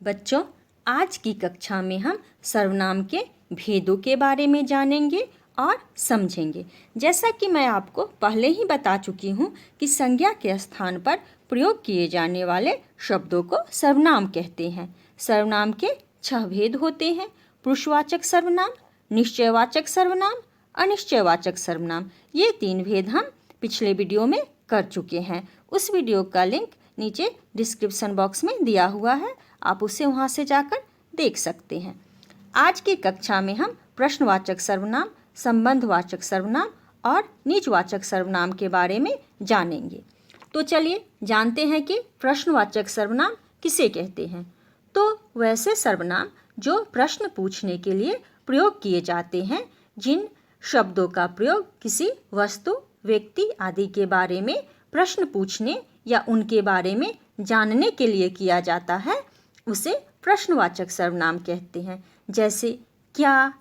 बच्चों, आज की कक्षा में हम सर्वनाम के भेदों के बारे में जानेंगे और समझेंगे। जैसा कि मैं आपको पहले ही बता चुकी हूँ कि संज्ञा के स्थान पर प्रयोग किए जाने वाले शब्दों को सर्वनाम कहते हैं। सर्वनाम के 6 भेद होते हैं: पुरुषवाचक सर्वनाम, निश्चयवाचक सर्वनाम, अनिश्चयवाचक सर्वनाम। ये 3 भेद हम पिछले वीडियो में कर चुके हैं। उस वीडियो का लिंक नीचे डिस्क्रिप्शन बॉक्स में दिया हुआ है, आप उसे वहां से जाकर देख सकते हैं। आज की कक्षा में हम प्रश्नवाचक सर्वनाम, संबंधवाचक सर्वनाम और निजवाचक सर्वनाम के बारे में जानेंगे। तो चलिए जानते हैं कि प्रश्नवाचक सर्वनाम किसे कहते हैं। तो वैसे सर्वनाम जो प्रश्न पूछने के लिए प्रयोग किए जाते हैं, जिन शब्दों का प्रयोग किसी वस्तु, व्यक्ति आदि के बारे में प्रश्न पूछने या उनके बारे में जानने के लिए किया जाता है, उसे प्रश्नवाचक सर्वनाम कहते हैं। जैसे क्या,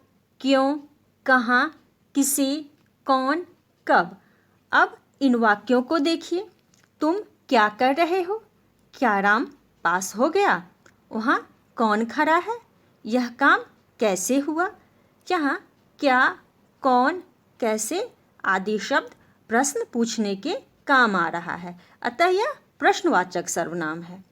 क्यों, कहाँ, किसे, कौन, कब। अब इन वाक्यों को देखिए। तुम क्या कर रहे हो? क्या राम पास हो गया? वहाँ कौन खड़ा है? यह काम कैसे हुआ? यहाँ क्या, कौन, कैसे आदि शब्द प्रश्न पूछने के काम आ रहा है, अतः यह प्रश्नवाचक सर्वनाम है।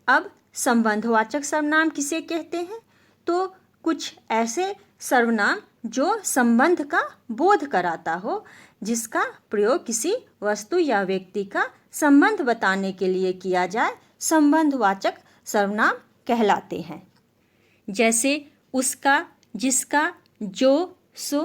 अब संबंधवाचक सर्वनाम किसे कहते हैं? तो कुछ ऐसे सर्वनाम जो संबंध का बोध कराता हो, जिसका प्रयोग किसी वस्तु या व्यक्ति का संबंध बताने के लिए किया जाए, संबंधवाचक सर्वनाम कहलाते हैं। जैसे उसका, जिसका, जो, सो।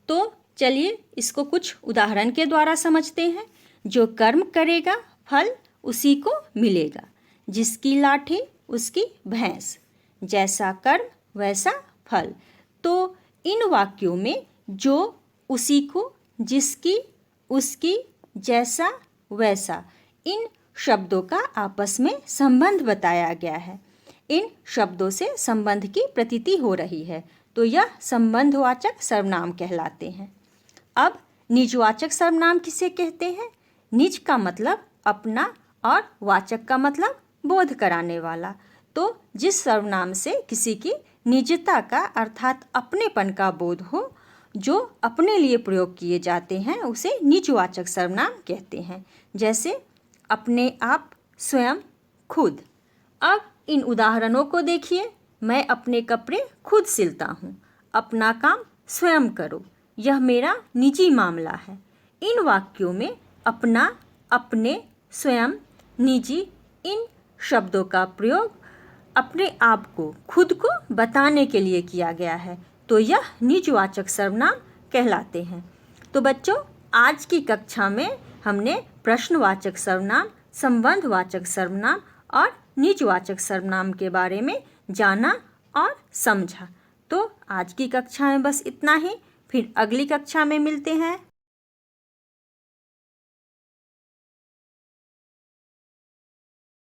तो चलिए इसको कुछ उदाहरण के द्वारा समझते हैं। जो कर्म करेगा फल उसी को मिलेगा, जिसकी लाठी उसकी भैंस, जैसा कर्म वैसा फल। तो इन वाक्यों में जो, उसी को, जिसकी, उसकी, जैसा, वैसा, इन शब्दों का आपस में संबंध बताया गया है। इन शब्दों से संबंध की प्रतीति हो रही है, तो यह संबंधवाचक सर्वनाम कहलाते हैं। अब निजवाचक सर्वनाम किसे कहते हैं? निज का मतलब अपना और वाचक का मतलब बोध कराने वाला। तो जिस सर्वनाम से किसी की निजता का अर्थात अपनेपन का बोध हो, जो अपने लिए प्रयोग किए जाते हैं, उसे निजवाचक सर्वनाम कहते हैं। जैसे अपने आप, स्वयं, खुद। अब इन उदाहरणों को देखिए। मैं अपने कपड़े खुद सिलता हूँ। अपना काम स्वयं करो, यह मेरा निजी मामला है। इन वाक्यों में अपना, अपने, स्वयं, निजी, इन शब्दों का प्रयोग अपने आप को, खुद को बताने के लिए किया गया है, तो यह निजवाचक सर्वनाम कहलाते हैं। तो बच्चों, आज की कक्षा में हमने प्रश्नवाचक सर्वनाम, संबंधवाचक सर्वनाम और निजवाचक सर्वनाम के बारे में जाना और समझा। तो आज की कक्षा में बस इतना ही। फिर अगली कक्षा में मिलते हैं।